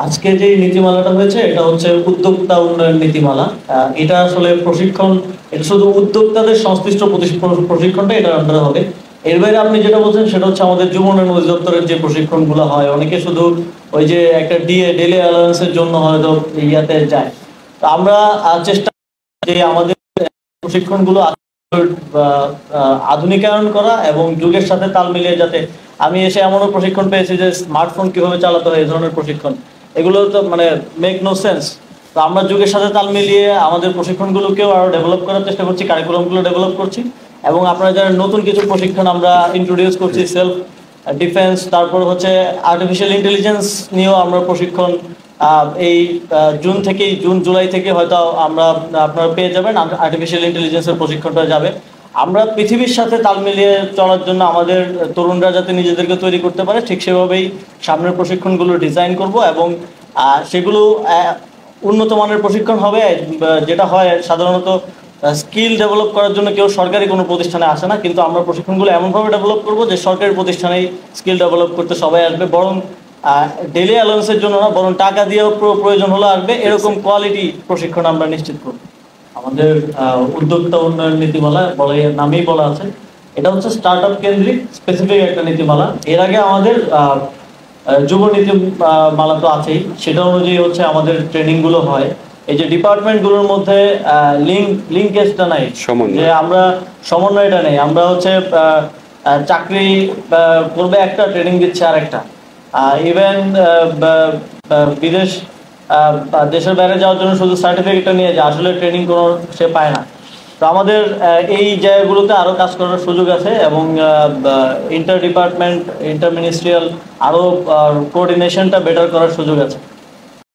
আজকে যে নীতিমালাটা হয়েছে এটা হচ্ছে উদ্যোক্তা উন্নয়ন নীতিমালা। এটা আসলে প্রশিক্ষণ, এটা শুধু উদ্যোক্তাদের সংশ্লিষ্ট প্রশিক্ষণটা এটার আন্ডারে হবে। এর বাইরে আপনি যেটা বলছেন সেটা হচ্ছে আমাদের যুব উন্নয়ন অধিদপ্তরের যে প্রশিক্ষণগুলো হয়, অনেকে শুধু ওই যে একটা ডেলি অ্যালাউন্সের জন্য হয়তো ইয়াতে যায়। তো আমরা চেষ্টা যে আমাদের প্রশিক্ষণগুলো আধুনিকায়ন করা এবং যুগের সাথে তাল মিলিয়ে, যাতে আমি এসে এমনও প্রশিক্ষণ পেয়েছি যে স্মার্টফোন কিভাবে চালাতে হয় এই ধরনের প্রশিক্ষণ, এগুলো তো মানে মেক নো সেন্স। তো আমরা যুগের সাথে তাল মিলিয়ে আমাদের প্রশিক্ষণগুলোকেও আরো ডেভেলপ করার চেষ্টা করছি, কারিকুলামগুলো ডেভেলপ করছি। এবং আপনারা যারা নতুন কিছু প্রশিক্ষণ আমরা ইন্ট্রোডিউস করছি, সেলফ ডিফেন্স, তারপর হচ্ছে আর্টিফিশিয়াল ইন্টেলিজেন্স নিয়েও আমরা প্রশিক্ষণ এই জুন জুলাই থেকে হয়তো আমরা আপনারা পেয়ে যাবেন। আর্টিফিশিয়াল ইন্টেলিজেন্সের প্রশিক্ষণটা যাবে। আমরা পৃথিবীর সাথে তাল মিলিয়ে চলার জন্য আমাদের তরুণরা যাতে নিজেদেরকে তৈরি করতে পারে, ঠিক সেভাবেই সামনের প্রশিক্ষণগুলো ডিজাইন করব। এবং সেগুলো উন্নত মানের প্রশিক্ষণ হবে। যেটা হয় সাধারণত স্কিল ডেভেলপ করার জন্য কেউ সরকারি কোনো প্রতিষ্ঠানে আসে না, কিন্তু আমরা প্রশিক্ষণগুলো এমনভাবে ডেভেলপ করব যে সরকারি প্রতিষ্ঠানেই স্কিল ডেভেলপ করতে সবাই আসবে, বরং ডেলি অ্যালাউন্সের জন্য না, বরং টাকা দিয়েও প্রয়োজন হলে আসবে, এরকম কোয়ালিটি প্রশিক্ষণ আমরা নিশ্চিত করব। আমাদের উদ্যোক্তা উন্নয়ন নীতিমালা নামেই বলা আছে, এটা হচ্ছে স্টার্ট আপ কেন্দ্রিক স্পেসিফিক একটা নীতিমালা। এর আগে আমাদের যুব নীতিমালা তো আছেই, সেটা অনুযায়ী হচ্ছে আমাদের ট্রেনিংগুলো হয়। এই যে ডিপার্টমেন্টগুলোর মধ্যে লিঙ্কেজটা নাই, যে আমরা সমন্বয়টা নেই। আমরা হচ্ছে চাকরি করবে একটা, ট্রেনিং দিচ্ছে আর একটা। ইভেন বিদেশ দেশের বাইরে যাওয়ার জন্য শুধু সার্টিফিকেটটা নিয়ে যায়, আসলে ট্রেনিং কোনো সে পায় না। তো আমাদের এই জায়গাগুলোতে আরও কাজ করার সুযোগ আছে, এবং ইন্টার ডিপার্টমেন্ট ইন্টার মিনিস্ট্রিয়াল আরও কোঅর্ডিনেশনটা বেটার করার সুযোগ আছে।